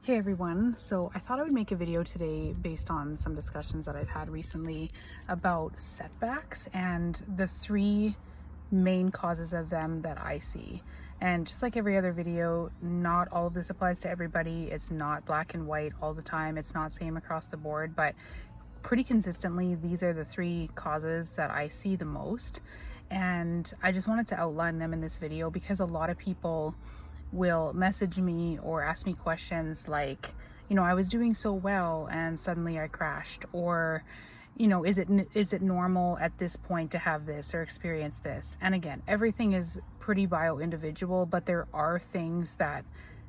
Hey everyone, so I thought I would make a video today based on some discussions that I've had recently about setbacks and the three main causes of them that I see. And just like every other video, not all of this applies to everybody. It's not black and white all the time. It's not same across the board, but pretty consistently, these are the three causes that I see the most. And I just wanted to outline them in this video because a lot of people will message me or ask me questions like, I was doing so well and suddenly I crashed, or is it normal at this point to have this or experience this? And again, everything is pretty bio individual, but there are things that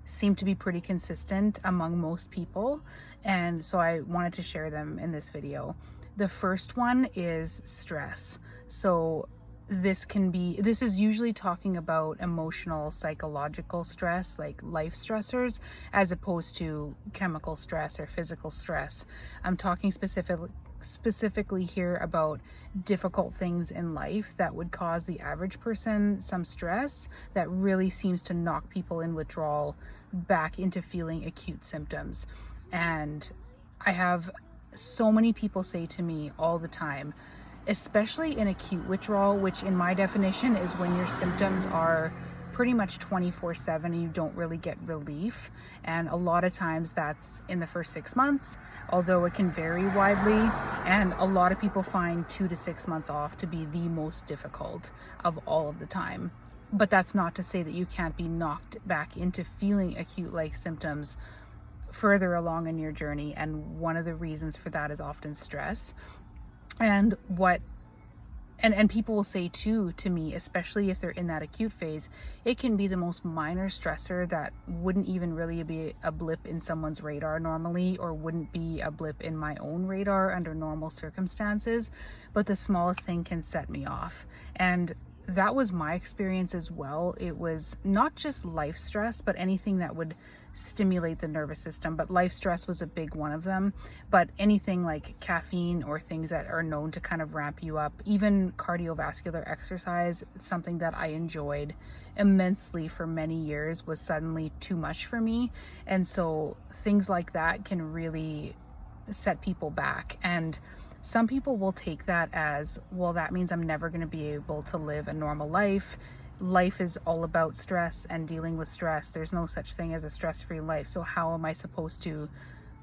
seem to be pretty consistent among most people, and so I wanted to share them in this video. The first one is stress. So this is usually talking about emotional, psychological stress, like life stressors, as opposed to chemical stress or physical stress. I'm talking specifically here about difficult things in life that would cause the average person some stress that really seems to knock people in withdrawal back into feeling acute symptoms. And I have so many people say to me all the time, especially in acute withdrawal, which in my definition is when your symptoms are pretty much 24/7 and you don't really get relief. And a lot of times that's in the first 6 months, although it can vary widely. And a lot of people find 2 to 6 months off to be the most difficult of all of the time. But that's not to say that you can't be knocked back into feeling acute-like symptoms further along in your journey. And one of the reasons for that is often stress. And people will say too to me, especially if they're in that acute phase, it can be the most minor stressor that wouldn't even really be a blip in someone's radar normally, or wouldn't be a blip in my own radar under normal circumstances, but the smallest thing can set me off. And that was my experience as well. It was not just life stress, but anything that would stimulate the nervous system. But life stress was a big one of them. But anything like caffeine or things that are known to kind of ramp you up, even cardiovascular exercise, something that I enjoyed immensely for many years, was suddenly too much for me. And so things like that can really set people back. And some people will take that as, well, that means I'm never going to be able to live a normal life. Life is all about stress and dealing with stress. There's no such thing as a stress-free life. So how am I supposed to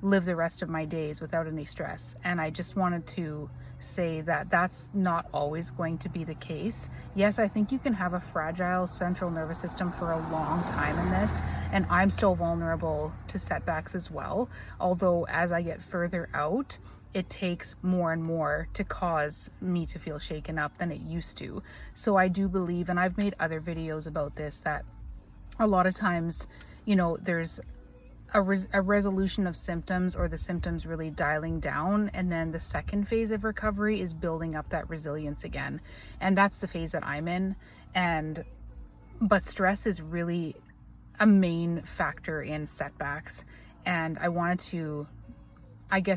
live the rest of my days without any stress? And I just wanted to say that that's not always going to be the case. Yes, I think you can have a fragile central nervous system for a long time in this, and I'm still vulnerable to setbacks as well. Although as I get further out, it takes more and more to cause me to feel shaken up than it used to. So I do believe, and I've made other videos about this, that a lot of times, there's a resolution of symptoms, or the symptoms really dialing down, and then the second phase of recovery is building up that resilience again. And that's the phase that I'm in. But stress is really a main factor in setbacks. And I wanted to,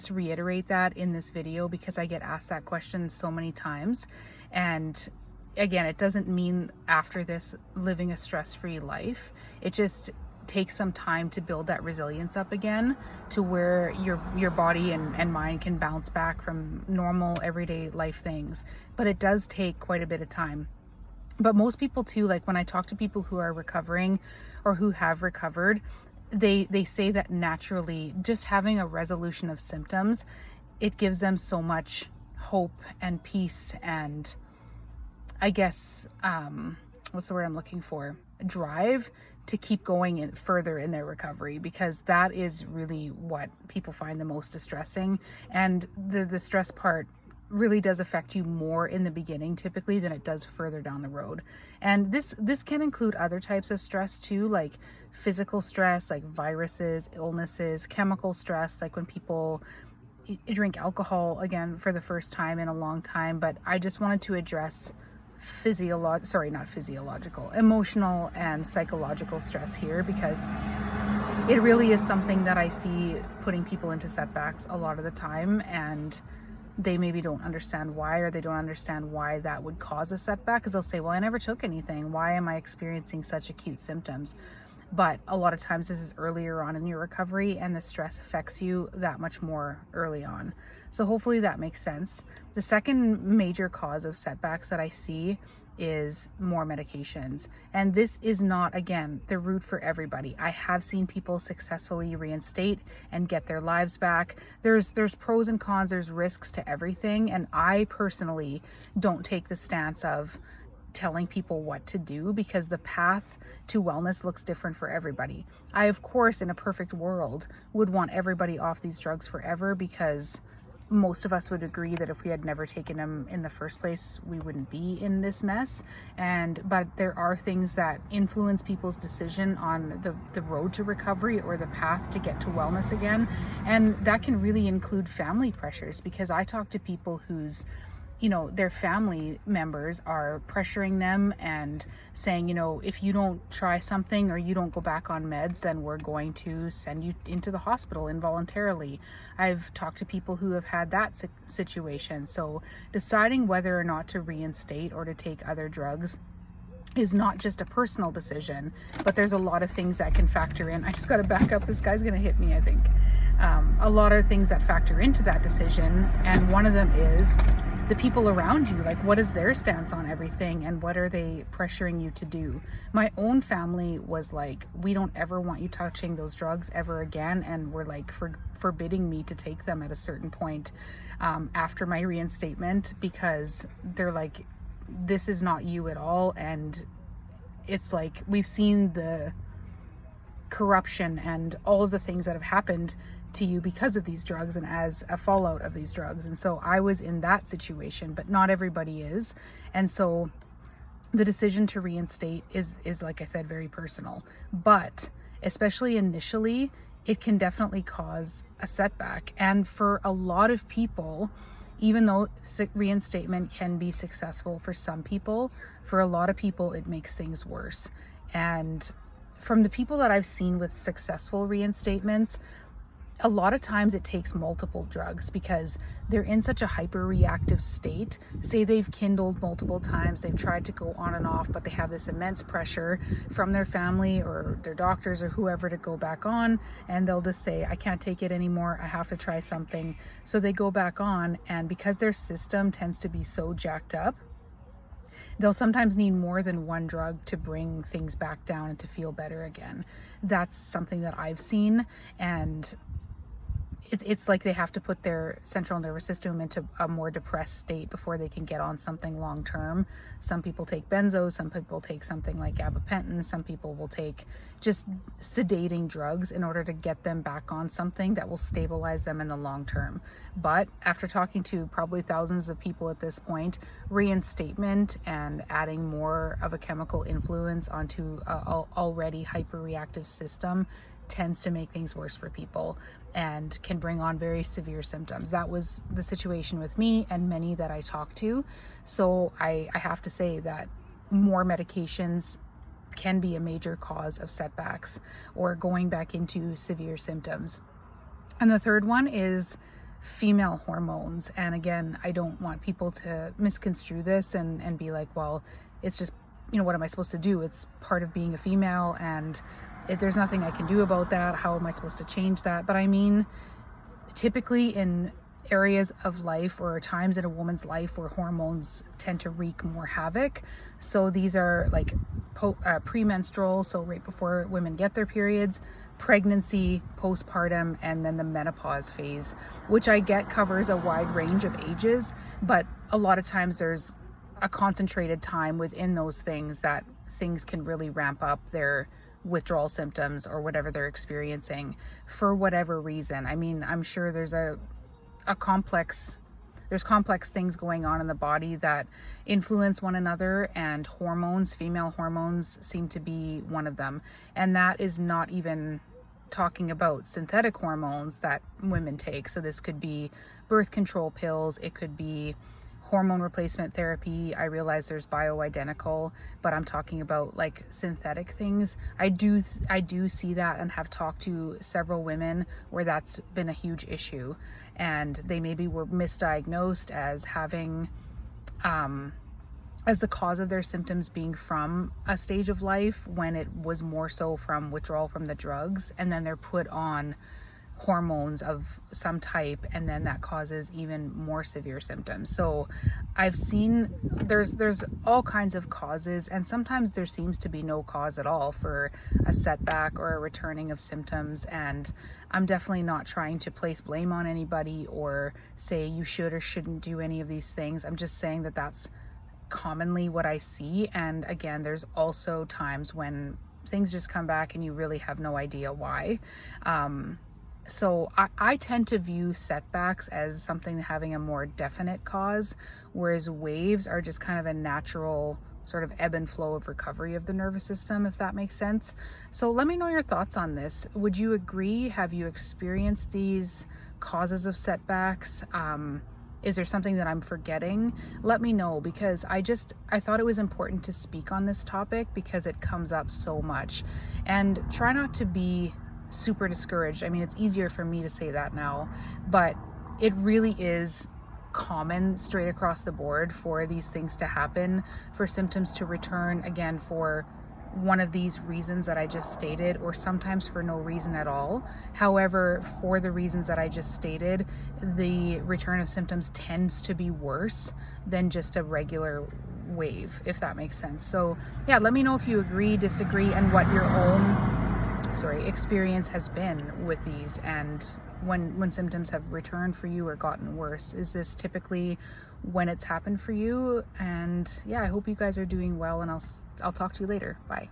reiterate that in this video because I get asked that question so many times. And again, it doesn't mean after this living a stress-free life. It just takes some time to build that resilience up again to where your body and mind can bounce back from normal everyday life things. But it does take quite a bit of time. But most people too, like when I talk to people who are recovering or who have recovered, they say that naturally just having a resolution of symptoms, it gives them so much hope and peace and what's the word I'm looking for? Drive to keep going further in their recovery, because that is really what people find the most distressing. And the stress part really does affect you more in the beginning typically than it does further down the road. And this can include other types of stress too, like physical stress, like viruses, illnesses, chemical stress, like when people drink alcohol again for the first time in a long time. But I just wanted to address emotional and psychological stress here, because it really is something that I see putting people into setbacks a lot of the time, and they maybe don't understand why, or they don't understand why that would cause a setback, because they'll say, well, I never took anything. Why am I experiencing such acute symptoms? but a lot of times this is earlier on in your recovery, and the stress affects you that much more early on. So hopefully that makes sense. The second major cause of setbacks that I see is more medications. And this is not, again, the route for everybody. I have seen people successfully reinstate and get their lives back. There's pros and cons, there's risks to everything. And I personally don't take the stance of telling people what to do, because the path to wellness looks different for everybody. I, of course, in a perfect world, would want everybody off these drugs forever, because most of us would agree that if we had never taken them in the first place, we wouldn't be in this mess. But there are things that influence people's decision on the road to recovery or the path to get to wellness again. And that can really include family pressures, because I talk to people whose their family members are pressuring them and saying, if you don't try something or you don't go back on meds, then we're going to send you into the hospital involuntarily. I've talked to people who have had that situation. So deciding whether or not to reinstate or to take other drugs is not just a personal decision, but there's a lot of things that can factor in. I just got to back up. This guy's going to hit me, I think. A lot of things that factor into that decision. And one of them is the people around you. Like, what is their stance on everything, and what are they pressuring you to do? My own family was like, we don't ever want you touching those drugs ever again, and were like forbidding me to take them at a certain point after my reinstatement, because they're like, this is not you at all. And it's like, we've seen the corruption and all of the things that have happened to you because of these drugs and as a fallout of these drugs. And so I was in that situation, but not everybody is. And so the decision to reinstate is like I said, very personal. But especially initially, it can definitely cause a setback. And for a lot of people, even though reinstatement can be successful for some people, for a lot of people it makes things worse. And from the people that I've seen with successful reinstatements, a lot of times it takes multiple drugs, because they're in such a hyper-reactive state. Say they've kindled multiple times, they've tried to go on and off, but they have this immense pressure from their family or their doctors or whoever to go back on, and they'll just say, I can't take it anymore, I have to try something. So they go back on, and because their system tends to be so jacked up, they'll sometimes need more than one drug to bring things back down and to feel better again. That's something that I've seen, and it's like they have to put their central nervous system into a more depressed state before they can get on something long term. Some people take Benzo, some people take something like gabapentin, some people will take just sedating drugs in order to get them back on something that will stabilize them in the long term. But after talking to probably thousands of people at this point, reinstatement and adding more of a chemical influence onto an already hyper-reactive system tends to make things worse for people and can bring on very severe symptoms. That was the situation with me and many that I talked to. So I have to say that more medications can be a major cause of setbacks or going back into severe symptoms. And the third one is female hormones. And again, I don't want people to misconstrue this and be like, well, it's just, what am I supposed to do? It's part of being a female, and there's nothing I can do about that. How am I supposed to change that? But I mean, typically in areas of life or times in a woman's life where hormones tend to wreak more havoc. So these are like premenstrual, so right before women get their periods, pregnancy, postpartum, and then the menopause phase, which I get covers a wide range of ages, but a lot of times there's a concentrated time within those things that things can really ramp up their withdrawal symptoms or whatever they're experiencing for whatever reason. I mean, I'm sure there's complex things going on in the body that influence one another, and hormones, female hormones, seem to be one of them. And that is not even talking about synthetic hormones that women take. So this could be birth control pills, it could be hormone replacement therapy. I realize there's bioidentical, but I'm talking about like synthetic things. I do see that and have talked to several women where that's been a huge issue, and they maybe were misdiagnosed as having as the cause of their symptoms being from a stage of life when it was more so from withdrawal from the drugs, and then they're put on hormones of some type, and then that causes even more severe symptoms. So I've seen there's all kinds of causes, and sometimes there seems to be no cause at all for a setback or a returning of symptoms. And I'm definitely not trying to place blame on anybody or say you should or shouldn't do any of these things. I'm just saying that that's commonly what I see. And again, there's also times when things just come back and you really have no idea why. So I tend to view setbacks as something having a more definite cause, whereas waves are just kind of a natural sort of ebb and flow of recovery of the nervous system, if that makes sense. So let me know your thoughts on this. Would you agree? Have you experienced these causes of setbacks? Is there something that I'm forgetting? Let me know, because I thought it was important to speak on this topic because it comes up so much. And try not to be super discouraged. I mean, it's easier for me to say that now, but it really is common straight across the board for these things to happen, for symptoms to return again for one of these reasons that I just stated, or sometimes for no reason at all. However, for the reasons that I just stated, the return of symptoms tends to be worse than just a regular wave, if that makes sense. So yeah, let me know if you agree, disagree, and what your own experience has been with these, and when symptoms have returned for you or gotten worse. Is this typically when it's happened for you? And yeah, I hope you guys are doing well, and I'll talk to you later. Bye.